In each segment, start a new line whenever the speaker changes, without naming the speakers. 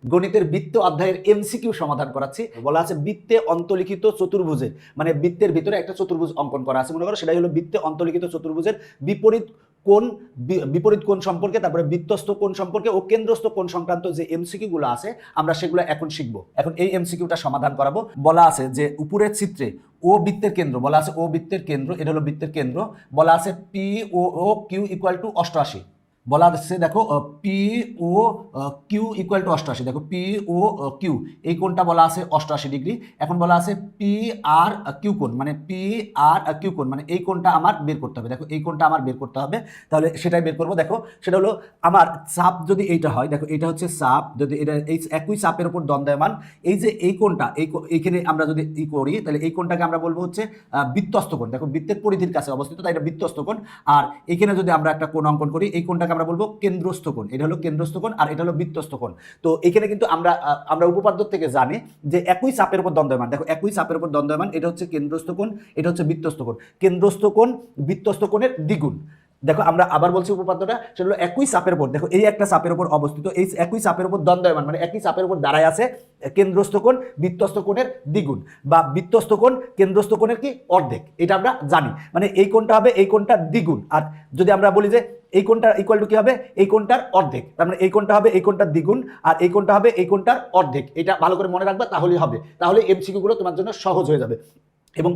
গণিতের বৃত্ত অধ্যায়ের এমসিকিউ সমাধান করাচ্ছি। বলা আছে বৃত্তে অন্তলিখিত চতুর্ভুজের, মানে বৃত্তের ভিতরে একটা চতুর্ভুজ অঙ্কন করা আছে, মনে করো সেটাই হলো বৃত্তে অন্তলিখিত চতুর্ভুজের বিপরীত কোণ সম্পর্কে, তারপরে বৃত্তস্থ কোণ সম্পর্কে ও কেন্দ্রস্থ কোণ সংক্রান্ত যে এমসিকিউ গুলো আছে আমরা সেগুলো এখন শিখবো। এখন এই এমসিকিউটা সমাধান করাবো। বলা আছে যে উপরের চিত্রে ও বৃত্তের কেন্দ্র, বলা আছে ও বৃত্তের কেন্দ্র, এটা হলো বৃত্তের কেন্দ্র। বলা আছে P O Q equal to 88। বলা আছে দেখো P O Q equal to 88। দেখো পি ও কিউ এই কোণটা বলা আছে 88 ডিগ্রি। এখন বলা আছে পি আর কিউ কোণ, মানে পি আর কিউ কোণ, মানে এই কোণটা আমার বের করতে হবে। দেখো এই কোণটা আমার বের করতে হবে, তাহলে সেটাই বের করবো। দেখো সেটা হলো আমার চাপ যদি এইটা হয়, দেখো এটা হচ্ছে চাপ, যদি এটা এই একই চাপের উপর দণ্ডায়মান, এই যে এই কোণটা এইখানে আমরা যদি ই করি তাহলে এই কোণটাকে আমরা বলবো হচ্ছে বৃত্তস্থ কোণ। দেখো বৃত্তের পরিধির কাছে অবস্থিত, তাই এটা বৃত্তস্থ কোণ। আর এখানে যদি আমরা একটা কোণ অঙ্কন করি, এই কোণটাকে আমরা বলবো কেন্দ্রস্থ কোণ। এটা হলো কেন্দ্রস্থ কোণ আর এটা হলো বৃত্তস্থ কোণ। তো এখানে কিন্তু আমরা উপপাদ্য থেকে জানি যে একই চাপের উপর দণ্ডায়মান, দেখো একই চাপের উপর দণ্ডায়মান, এটা হচ্ছে কেন্দ্রস্থ কোণ, এটা হচ্ছে বৃত্তস্থ কোণ। কেন্দ্রস্থ কোণ বৃত্তস্থ কোণের দ্বিগুণ। দেখো আমরা আবার বলছি উপপাদ্যটা, সেটা হলো একই চাপের উপর, দেখো এই একটা চাপের উপর অবস্থিত, এই একই চাপের উপর দণ্ডায়মান, মানে একই চাপের উপর দাঁড়ায় আছে কেন্দ্রস্থ কোণ বৃত্তস্থ কোণের দ্বিগুণ, বা বৃত্তস্থ কোণ কেন্দ্রস্থ কোণের কি অর্ধেক, এটা আমরা জানি। মানে এই কোণটা হবে এই কোণটার দ্বিগুণ, আর যদি আমরা বলি যে এই কোণটা ইকুয়াল টু কি হবে এই কোণটার অর্ধেক, তার মানে এই কোণটা হবে এই কোণটার দ্বিগুণ আর এই কোণটা হবে এই কোণটার অর্ধেক। এটা ভালো করে মনে রাখবা, তাহলেই হবে, তাহলে এমসিকিউ গুলো তোমার জন্য সহজ হয়ে যাবে। এবং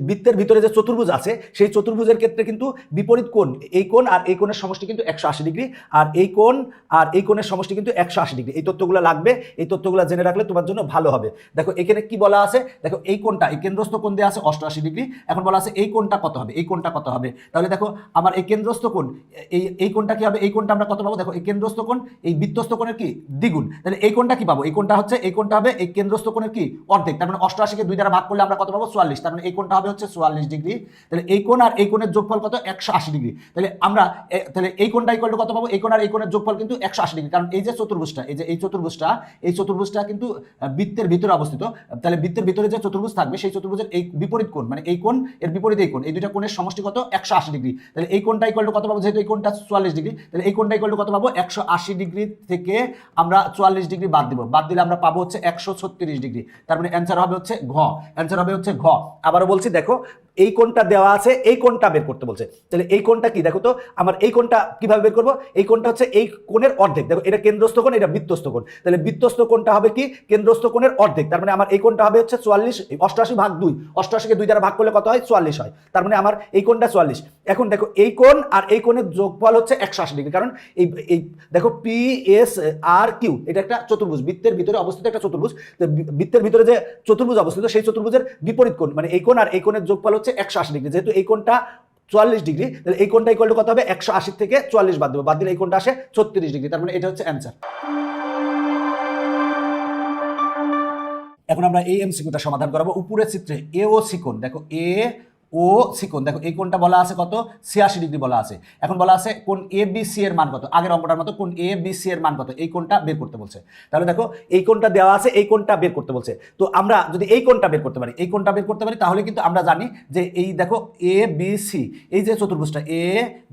বৃত্তের ভিতরে যে চতুর্ভুজ আছে সেই চতুর্ভুজের ক্ষেত্রে কিন্তু বিপরীত কোণ, এই কোণ আর এই কোণের সমষ্টি কিন্তু 180 ডিগ্রি, আর এই কোণ আর এই কোণের সমষ্টি কিন্তু 180 ডিগ্রি। এই তথ্যগুলো লাগবে, এই তথ্যগুলো জেনে রাখলে তোমার জন্য ভালো হবে। দেখো এখানে কি বলা আছে, দেখো এই কোণটা, এই কেন্দ্রস্থ কোণ দেওয়া আছে 88 ডিগ্রি। এখন বলা আছে এই কোণটা কত হবে, এই কোণটা কত হবে, তাহলে দেখো আমার এই কেন্দ্রস্থ কোণ, এই কোণটা কি হবে, এই কোণটা আমরা কত পাবো, দেখো এই কেন্দ্রস্থ কোণ এই বৃত্তস্থ কোণের কি দ্বিগুণ, তাহলে এই কোণটা কি পাবো, এই কোণটা হচ্ছে এই কোণটা হবে এই কেন্দ্রস্থ কোণের কি অর্ধেক, তার মানে 88 কে 2 দ্বারা ভাগ করলে আমরা কত পাবো 44, তার মানে এই কোণটা হবে হচ্ছে 44 ডিগ্রি। তাহলে এই কোণ আর এই কোণের যোগফল কত 180 ডিগ্রি। তাহলে আমরা তাহলে এই কোণটা ইকুয়াল টু কত পাবো, এই কোণ আর এই কোণের যোগফল কিন্তু 180 ডিগ্রি, কারণ এই যে চতুর্ভুজটা, এই যে এই চতুর্ভুজটা কিন্তু বৃত্তের ভিতরে অবস্থিত। তাহলে বৃত্তের ভিতরে যে চতুর্ভুজ থাকবে সেই চতুর্ভুজের এই বিপরীত কোণ, মানে এই কোণ এর বিপরীত এই কোণ, এই দুইটা কোণের সমষ্টি কত 180 ডিগ্রি। তাহলে এই কোণটা ইকুয়াল টু কত পাবো, যেহেতু এই কোণটা 44 ডিগ্রি, তাহলে এই কোণটা ইকুয়াল টু কত পাবো 180 ডিগ্রি থেকে আমরা 44 ডিগ্রি বাদ দিব, বাদ দিলে আমরা পাবো হচ্ছে 136 ডিগ্রি। তার মানে অ্যান্সার হবে হচ্ছে ঘ, অ্যান্সার হবে হচ্ছে ঘ। আবারও বলছি, দেখো এই কোণটা দেওয়া আছে, এই কোণটা বের করতে বলছে, তাহলে এই কোণটা কি, দেখো তো আমার এই কোণটা কিভাবে বের করবো, এই কোণটা হচ্ছে এই কোণের অর্ধেক, দেখো এটা কেন্দ্রস্থ কোণ, এটা বৃত্তস্থ কোণ, তাহলে বৃত্তস্থ কোণটা হবে কি কেন্দ্রস্থ কোণের অর্ধেক, তার মানে আমার এই কোণটা হবে হচ্ছে 44, 88 ভাগ 2, 88 কে 2 দ্বারা ভাগ করলে কত হয় 44 হয়, তার মানে আমার এই কোণটা 44। এখন দেখো এই কোণ আর এই কোণের যোগফল হচ্ছে 180 ডিগ্রি, কারণ এই দেখো পি এস আর কিউ এটা একটা চতুর্ভুজ, বৃত্তের ভিতরে অবস্থিত একটা চতুর্ভুজ। বৃত্তের ভিতরে যে চতুর্ভুজ অবস্থিত সেই চতুর্ভুজের বিপরীত কোণ, মানে এই কোণ আর এই কোণের যোগফল হচ্ছে 180 ডিগ্রি। যেহেতু এই কোণটা 44 ডিগ্রি, তাহলে এই কোণটা ইকুয়াল টু কত হবে 180 থেকে 44 বাদ দেবো, বাদ দিলে এই কোণটা আসে 36 ডিগ্রি, তার মানে এটা হচ্ছে অ্যান্সার। এখন আমরা এই এমসিকিউটা সমাধান করাবো। উপরের চিত্রে এ ও সি কোণ, দেখো এ ও সি কোণ, দেখো এই কোণটা বলা আছে কত 86 ডিগ্রি বলা আছে। এখন বলা আছে কোণ এ বি সি এর মান কত, আগের অঙ্কটার মতো কোণ এ বি সি এর মান কত, এই কোণটা বের করতে বলছে। তাহলে দেখো এই কোণটা দেওয়া আছে, এই কোণটা বের করতে বলছে। তো আমরা যদি এই কোণটা বের করতে পারি, এই কোণটা বের করতে পারি, তাহলে কিন্তু আমরা জানি যে এই দেখো এ বি সি, এই যে চতুর্ভুজটা এ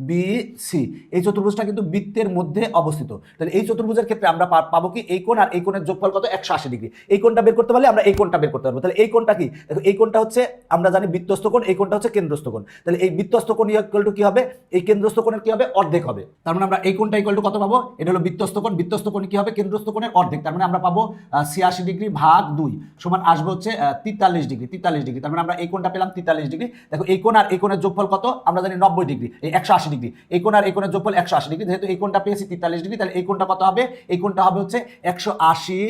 বি সি, এই চতুর্ভুজটা কিন্তু বৃত্তের মধ্যে অবস্থিত। তাহলে এই চতুর্ভুজের ক্ষেত্রে আমরা পাবো কি এই কোণ আর এই কোণের যোগফল কত 180 ডিগ্রি। এই কোণটা বের করতে পারলে আমরা এই কোণটা বের করতে পারবো। তাহলে এই কোণটা কি, দেখো এই কোণটা হচ্ছে আমরা জানি বৃত্তস্থ কোণ, এই কোণটা হচ্ছে কেন্দ্রস্থ কোণ। তাহলে এই বৃত্তস্থ কোণ ইকুয়াল টু কি হবে, এই কেন্দ্রস্থ কোণের কি হবে অর্ধেক হবে, তার মানে আমরা এই কোণটা ইকুয়াল টু কত পাবো, এটা হলো বৃত্তস্থ কোণ, বৃত্তস্থ কোণ কি হবে কেন্দ্রস্থ কোণের অর্ধেক, তার মানে আমরা পাবো 86 ডিগ্রি ভাগ 2 সমান আসবে হচ্ছে 43 ডিগ্রি, 43 ডিগ্রি, তার মানে আমরা এই কোণটা পেলাম 43 ডিগ্রি। দেখো এই কোণ আর এই কোণের যোগফল কত আমরা জানি 90 ডিগ্রি, এই 180 ডিগ্রি, এই কোণ আর এই কোণের যোগফল 180 ডিগ্রি, যেহেতু এই কোণটা পেয়েছি 43 ডিগ্রি, তাহলে এই কোণটা কত হবে, এই কোণটা হবে হচ্ছে 180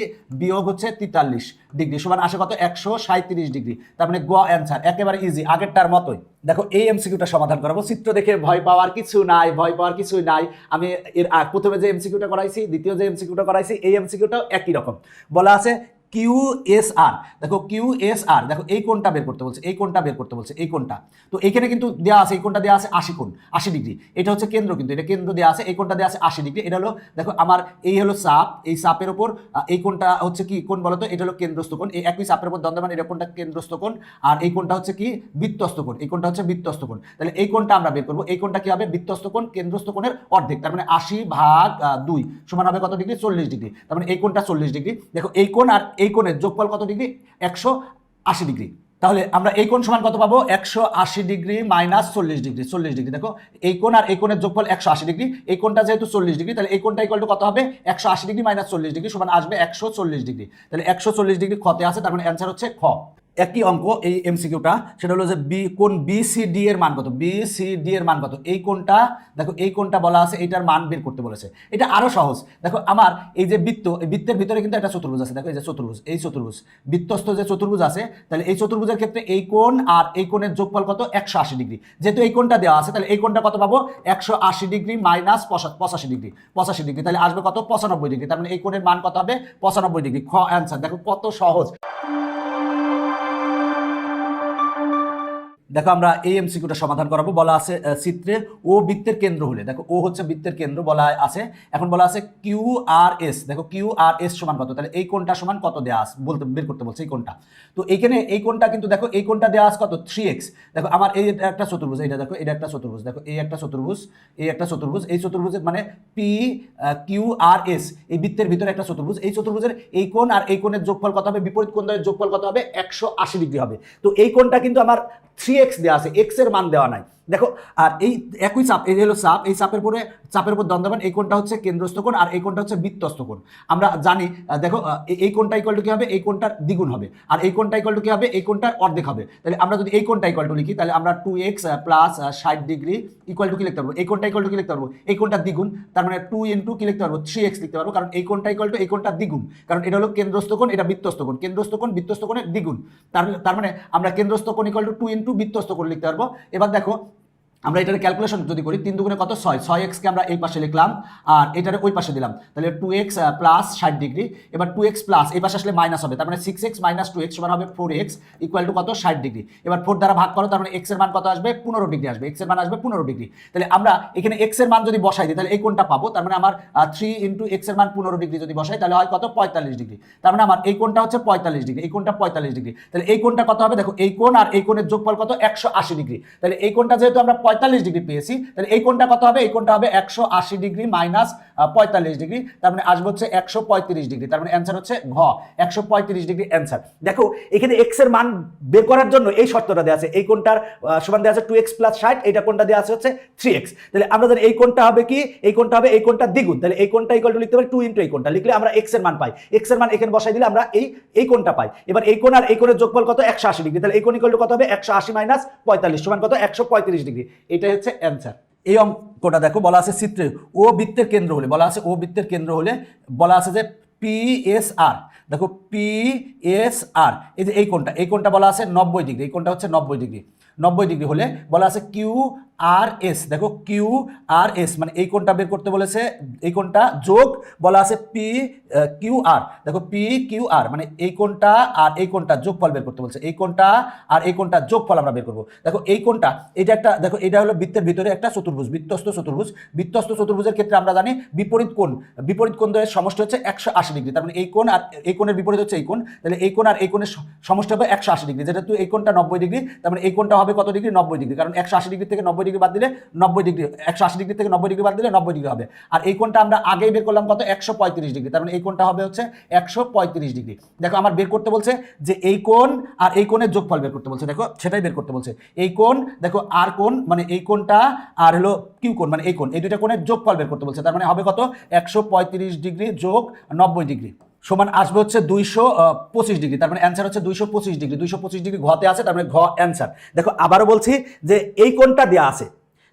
বিয়োগ হচ্ছে 43 ডিগ্রি সমান আসে কত 137 ডিগ্রি, তার মানে গ অ্যান্সার, একেবারে ইজি আগেরটার মতোই। দেখো এই এমসিকিউটা সমাধান করাবো। চিত্র দেখে ভয় পাওয়ার কিছু নাই, ভয় পাওয়ার কিছুই নাই। আমি এর প্রথমে যে এমসিকিউটা করাইছি, দ্বিতীয় যে এমসিকিউটা করাইছি, এই এমসিকিউটাও একই রকম। বলা আছে QSR, দেখো QSR, দেখো এই কোণটা বের করতে বলছে, এই কোণটা বের করতে বলছে, এই কোণটা। তো এখানে কিন্তু দেওয়া আছে, এই কোণটা দেওয়া আছে 80 কোণ, 80 ডিগ্রি। এটা হচ্ছে কেন্দ্র, কিন্তু এটা কেন্দ্র দেওয়া আছে, এই কোণটা দেওয়া আছে 80 ডিগ্রি। এটা হলো দেখো আমার এই হলো চাপ, এই চাপের উপর এই কোণটা হচ্ছে কি কোণ বলতো, এটা হলো কেন্দ্রস্থ কোণ। এই একই চাপের উপর দণ্ডমান এটা কোণটা কেন্দ্রস্থ কোণ, আর এই কোণটা হচ্ছে কি বৃত্তস্থ কোণ, এই কোণটা হচ্ছে বৃত্তস্থ কোণ। তাহলে এই কোণটা আমরা বের করবো, এই কোণটা কি হবে বৃত্তস্থ কোণ কেন্দ্রস্থ কোণের অর্ধেক, তার মানে 80/2 সমান হবে কত ডিগ্রি, 40 ডিগ্রি। তার মানে এই কোণটা 40 ডিগ্রি। দেখো এই কোণ আর এই কোণের যোগফল কত ডিগ্রি, 180 ডিগ্রি। তাহলে আমরা এই কোণ সমান কত পাবো, 180 ডিগ্রি মাইনাস 40 ডিগ্রি, 40 ডিগ্রি। দেখো এই কোণ আর এই কোণের যোগফল 180 ডিগ্রি, এই কোণটা যেহেতু 40 ডিগ্রি, তাহলে এই কোণটা ইকুয়াল টু কত হবে, 180 ডিগ্রি মাইনাস 40 ডিগ্রি সমান আসবে 140 ডিগ্রি। তাহলে 140 ডিগ্রি খতে আছে, তার মানে অ্যান্সার হচ্ছে খ। একই অঙ্ক এই এমসিকিউটা, সেটা হলো যে কোণ BCD এর মান কত, BCD এর মান কত। এই কোণটা দেখো, এই কোণটা বলা আছে, এটার মান বের করতে বলেছে। এটা আরো সহজ। দেখো আমার এই যে বৃত্ত, এই বৃত্তের ভিতরে কিন্তু একটা চতুর্ভুজ আছে। দেখো এই যে চতুর্ভুজ, এই চতুর্ভুজ বৃত্তস্থ যে চতুর্ভুজ আছে, তাহলে এই চতুর্ভুজের ক্ষেত্রে এই কোণ আর এই কোণের যোগফল কত, 180 ডিগ্রি। যেহেতু এই কোণটা দেওয়া আছে, তাহলে এই কোণটা কত পাবো, 180 ডিগ্রি মাইনাস 85 ডিগ্রি, 85 ডিগ্রি। তাহলে আসবে কত, 95 ডিগ্রি। তার মানে এই কোণের মান কত হবে, 95 ডিগ্রি। খ অ্যান্সার। দেখো কত সহজ। দেখো আমরা এই এমসিকিউটা সমাধান করাবো। বলা আছে চিত্রে ও বৃত্তের কেন্দ্র হলে, দেখো ও হচ্ছে বৃত্তের কেন্দ্র বলা আছে। এখন বলা আছে QRS, দেখো QRS সমান কত, তাহলে এই কোণটা সমান কত দেওয়া আছে বলতে বের করতে বলছে, এই কোণটা। তো এইখানে এই কোণটা কিন্তু দেখো, এই কোণটা দেওয়া আছে কত, 3x। দেখো আমার এই একটা চতুর্ভুজ, এইটা দেখো, এটা একটা চতুর্ভুজ, দেখো এই একটা চতুর্ভুজ, এই একটা চতুর্ভুজ, এই চতুর্ভুজের মানে PQRS, এই বৃত্তের ভিতরে একটা চতুর্ভুজ। এই চতুর্ভুজের এই কোণ আর এই কোণের যোগফল কত হবে, বিপরীত কোণ দ্বয়ের যোগফল কত হবে, 180 ডিগ্রি হবে। তো এই কোণটা কিন্তু আমার 3x দেওয়া আছে, x এর মান দেওয়া নাই। দেখো আর এই একই চাপ, এই হলো চাপ, এই চাপের উপর দণ্ডমান, এই কোণটা হচ্ছে কেন্দ্রস্থ কোণ আর এই কোণটা হচ্ছে বৃত্তস্থ কোণ। আমরা জানি দেখো এই কোণটা ইকুয়াল টু কি হবে, এই কোণটার দ্বিগুণ হবে, আর এই কোণটা ইকুয়াল টু কি হবে, এই কোণটার অর্ধেক হবে। তাহলে আমরা যদি এই কোণটা ইকুয়াল টু লিখি, তাহলে আমরা 2x plus 60 degree equal to কি লিখতে পারবো, এই কোণটা ইকুয়াল টু কি লিখতে পারবো, এই কোণটার দ্বিগুণ, তার মানে 2 ইন্টু কি লিখতে পারবো, 3x লিখতে পারবো, কারণ এই কোণটা ইকুয়াল টু এই কোণটার দ্বিগুণ, কারণ এটা হলো কেন্দ্রস্থ কোণ, এটা বৃত্তস্থ কোণ, কেন্দ্রস্থ কোণ বৃত্তস্থ কোণের দ্বিগুণ। তার মানে আমরা কেন্দ্রস্থ কোণ ইকুয়াল টু 2 ইন্টু বৃত্তস্থ কোণ লিখতে পারবো। এবার দেখো আমরা এটার ক্যালকুলেশন যদি করি, 3 দুগুণে কত, 6, 6x কে আমরা এই পাশে লিখলাম আর এটারে ওই পাশে দিলাম, তাহলে 2x প্লাস 60 ডিগ্রি। এবার 2x প্লাস এই পাশে আসলে মাইনাস হবে, তার মানে 6x মাইনাস 2x সমান হবে 4x ইকুয়াল টু কত, 60 ডিগ্রি। এবার 4 দ্বারা ভাগ করো, তার মানে x এর মান কত আসবে, 15 ডিগ্রি আসবে, x এর মান আসবে 15 ডিগ্রি। তাহলে আমরা এখানে x এর মান যদি বসাই দিই, তাহলে এই কোণটা পাবো, তার মানে আমার 3 ইন্টু x এর মান 15 ডিগ্রি যদি বসাই, তাহলে হয় কত, 45 ডিগ্রি। তার মানে আমার এই কোণটা হচ্ছে 45 ডিগ্রি, এই কোণটা 45 ডিগ্রি। তাহলে এই কোণটা কত হবে, দেখো এই কোণ আর এই কোণের যোগফল কত, 180 ডিগ্রি। তাহলে এই কোণটা যেহেতু আমরা 45 ডিগ্রি পেয়েছি, তাহলে এই কোণটা কত হবে, এই কোণটা হবে 180 ডিগ্রি মাইনাস 45 ডিগ্রি, তার মানে আসবে হচ্ছে 135 ডিগ্রি। তার মানে অ্যান্সার হচ্ছে ঘ, 135 ডিগ্রি অ্যান্সার। দেখো এখানে x এর মান বের করার জন্য এই শর্তটা দেওয়া আছে, এই কোণটার সমান দেওয়া আছে 2x প্লাস 60, এইটা কোণটা দেওয়া আছে হচ্ছে 3x। তাহলে আমরা জানি এই কোণটা হবে কি, এই কোণটা হবে এই কোণটা দ্বিগুণ, তাহলে এই কোণটা ইকুয়াল টু লিখতে পারি 2 ইনটু এই কোণটা, লিখলে আমরা x এর মান পাই, x এর মান এখানে বসাই দিলে আমরা এই কোণটা পাই। এবার এই কোণ আর এই কোণের যোগফল কত, 180 ডিগ্রি, তাহলে এই কোণ ইকুয়াল টু কত হবে, 180 মাইনাস 45 সমান কত, 135 ডিগ্রি। এটাই হচ্ছে অ্যান্সার। এই অঙ্কটা দেখো, বলা আছে চিত্রে ও বৃত্তের কেন্দ্র হলে, বলা আছে ও বৃত্তের কেন্দ্র হলে, বলা আছে যে PSR, দেখো PSR, এই যে এই কোণটা বলা আছে 90 ডিগ্রি, এই কোণটা হচ্ছে 90 ডিগ্রি, 90 ডিগ্রি হলে বলা আছে QRS, দেখো QRS মানে এই কোণটা বের করতে বলেছে, এই কোণটা যোগ বলা আছে PQR, দেখো PQR মানে এই কোণটা আর এই কোণটা যোগফল বের করতে বলছে, এই কোণটা আর এই কোণটা যোগফল আমরা বের করবো। দেখো এই কোণটা, এটা একটা, দেখো এটা হলো বৃত্তের ভিতরে একটা চতুর্ভুজ, বৃত্তস্থ চতুর্ভুজ, বৃত্তস্থ চতুর্ভুজের ক্ষেত্রে আমরা জানি বিপরীত কোণ দ্বয়ের সমষ্টি হচ্ছে 180 ডিগ্রি, তার মানে এই কোণ আর এই কোণের বিপরীত হচ্ছে এই কোণ, তাহলে এই কোণ আর এই কোণের সমষ্টি হবে 180 ডিগ্রি, যেহেতু এই কোণটা 90 ডিগ্রি, তার মানে এই কোণটা হবে কত ডিগ্রি, 90 ডিগ্রি, কারণ 180 ডিগ্রি থেকে 90 ডিগ্রি বাদ দিলে 90 ডিগ্রি, 180 ডিগ্রি থেকে 90 ডিগ্রি বাদ দিলে 90 ডিগ্রি হবে। আর এই কোণটা আমরা আগেই বের করলাম কত, 135 ডিগ্রি, তার মানে এই কোণটা হবে হচ্ছে 135 ডিগ্রি। দেখো আমার বের করতে বলছে যে এই কোণ আর এই কোণের যোগফল বের করতে বলছে, দেখো সেটাই বের করতে বলছে। এই কোণ দেখো আর কোণ মানে এই কোণটা আর হলো কিউ কোণ মানে এই কোণ, এই দুইটা কোণের যোগফল বের করতে বলছে, তার মানে হবে কত, 135 ডিগ্রি যোগ 90 ডিগ্রি সমান আসবে হচ্ছে 225 ডিগ্রি, তার মানে অ্যান্সার হচ্ছে 225 ডিগ্রি। 225 ডিগ্রি ঘতে আছে, তার মানে ঘ অ্যান্সার। দেখো আবারও বলছি যে এই কোণটা দেওয়া আছে,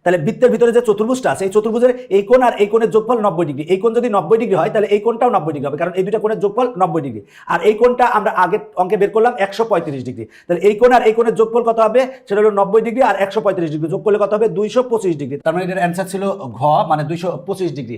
তাহলে বৃত্তের ভিতরে যে চতুর্ভুজটা আছে, এই চতুর্ভুজের এই কোণ আর এই কোণের যোগফল 90 ডিগ্রি, এই কোণ যদি 90 ডিগ্রি হয়, তাহলে এই কোণটাও 90 ডিগ্রি হবে, কারণ এই দুইটা কোণের যোগফল 90 ডিগ্রি। আর এই কোণটা আমরা আগের অঙ্কে বের করলাম 135 ডিগ্রি, তাহলে এই কোণ আর এই কোণের যোগফল কত হবে, সেটা হলো 90 ডিগ্রি আর 135 ডিগ্রি যোগ করলে কত হবে, 225 ডিগ্রি। তার মানে এটার অ্যান্সার ছিল ঘ, মানে 225 ডিগ্রি।